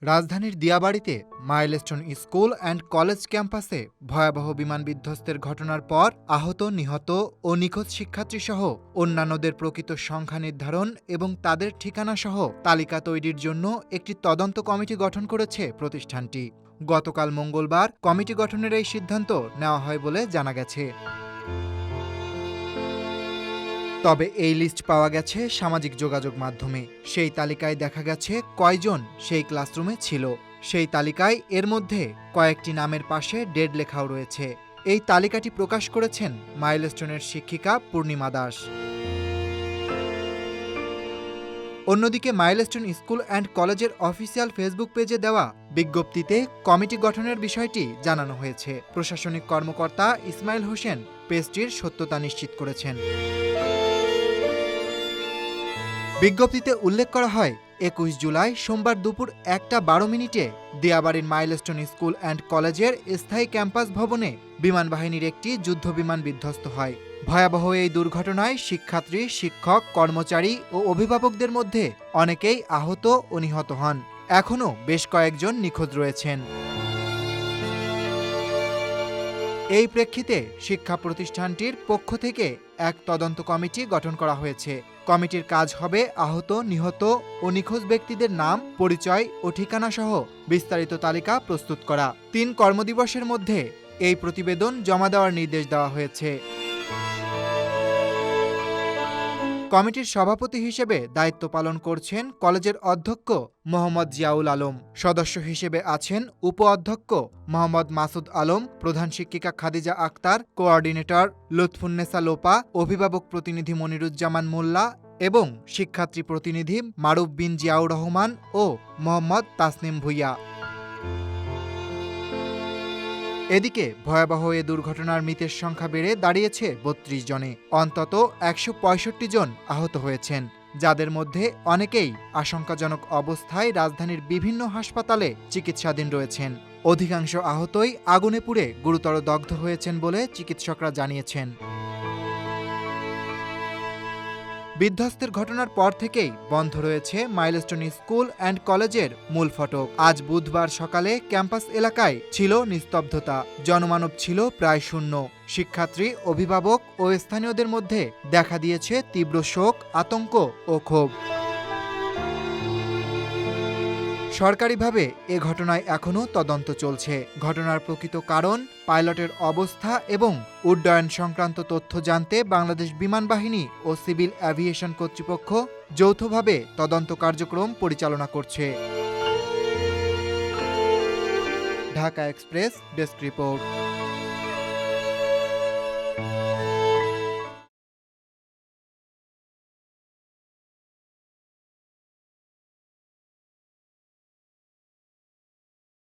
রাজধানীর দিয়াবাড়িতে milestone school and college ক্যাম্পাসে ভয়াবহ বিমান বিধ্বস্তের ঘটনার পর আহত, নিহত ও নিখোঁজ শিক্ষার্থীসহ অন্যান্যদের প্রকৃত সংখ্যা নির্ধারণ এবং তাদের ঠিকানাসহ তালিকা তৈরির জন্য একটি তদন্ত কমিটি গঠন করেছে প্রতিষ্ঠানটি। গতকাল মঙ্গলবার কমিটি গঠনের এই সিদ্ধান্ত নেওয়া হয় বলে জানা গেছে। তবে এই লিস্ট পাওয়া গেছে সামাজিক যোগাযোগ মাধ্যমে। সেই তালিকায় দেখা গেছে কয়জন সেই ক্লাসরুমে ছিল। সেই তালিকায় এর মধ্যে কয়েকটি নামের পাশে ডেড লেখাও রয়েছে। এই তালিকাটি প্রকাশ করেছেন মাইলস্টোনের শিক্ষিকা পূর্ণিমা দাস। অন্যদিকে মাইলস্টোন স্কুল অ্যান্ড কলেজের অফিসিয়াল ফেসবুক পেজে দেওয়া বিজ্ঞপ্তিতে কমিটি গঠনের বিষয়টি জানানো হয়েছে। প্রশাসনিক কর্মকর্তা ইসমাইল হোসেন পেজটির সত্যতা নিশ্চিত করেছেন। বিজ্ঞপ্তিতে উল্লেখ করা হয়, ২১ জুলাই সোমবার দুপুর ১টা ১২ মিনিটে দিয়াবাড়ির মাইলস্টোন স্কুল অ্যান্ড কলেজের স্থায়ী ক্যাম্পাস ভবনে বিমান বাহিনীর একটি যুদ্ধবিমান বিধ্বস্ত হয়। ভয়াবহ এই দুর্ঘটনায় শিক্ষার্থী, শিক্ষক, কর্মচারী ও অভিভাবকদের মধ্যে অনেকেই আহত ও নিহত হন। এখনও বেশ কয়েকজন নিখোঁজ রয়েছেন। এই প্রেক্ষিতে শিক্ষা প্রতিষ্ঠানটির পক্ষ থেকে এক তদন্ত কমিটি গঠন করা হয়েছে। কমিটির কাজ হবে আহত, নিহত ও নিখোঁজ ব্যক্তিদের নাম, পরিচয় ও ঠিকানা সহ বিস্তারিত তালিকা প্রস্তুত করা। ৩ কর্মদিবসের মধ্যে এই প্রতিবেদন জমা দেওয়ার নির্দেশ দেওয়া হয়েছে। কমিটির সভাপতি হিসেবে দায়িত্ব পালন করছেন কলেজের অধ্যক্ষ মোহাম্মদ জিয়াউল আলম। সদস্য হিসেবে আছেন উপ-অধ্যক্ষ মোহাম্মদ মাসুদ আলম, প্রধান শিক্ষিকা খাদিজা আক্তার, কোঅর্ডিনেটর লুৎফুন্নেসা লোপা, অভিভাবক প্রতিনিধি মনিরুজ্জামান মোল্লা এবং শিক্ষার্থী প্রতিনিধি মারুফ বিন জিয়াউর রহমান ও মোহাম্মদ তাসনিম ভুইয়া। এদিকে ভয়াবহ এ দুর্ঘটনার মৃতের সংখ্যা বেড়ে দাঁড়িয়েছে ৩২ জনে। অন্তত ১৬৫ জন আহত হয়েছেন, যাদের মধ্যে অনেকেই আশঙ্কাজনক অবস্থায় রাজধানীর বিভিন্ন হাসপাতালে চিকিৎসাধীন রয়েছেন। অধিকাংশ আহতই আগুনে পুড়ে গুরুতর দগ্ধ হয়েছেন বলে চিকিৎসকরা জানিয়েছেন। বিধ্বস্তের ঘটনার পর থেকেই বন্ধ রয়েছে মাইলস্টোন স্কুল অ্যান্ড কলেজের মূল ফটক। আজ বুধবার সকালে ক্যাম্পাস এলাকায় ছিল নিস্তব্ধতা, জনমানব ছিল প্রায় শূন্য। শিক্ষার্থী, অভিভাবক ও স্থানীয়দের মধ্যে দেখা দিয়েছে তীব্র শোক, আতঙ্ক ও ক্ষোভ। সরকারিভাবে এ ঘটনায় এখনও তদন্ত চলছে। ঘটনার প্রকৃত কারণ, পাইলটের অবস্থা এবং উড্ডয়ন সংক্রান্ত তথ্য জানতে বাংলাদেশ বিমান বাহিনী ও সিভিল অ্যাভিয়েশন কর্তৃপক্ষ যৌথভাবে তদন্ত কার্যক্রম পরিচালনা করছে। Dhaka express desk report.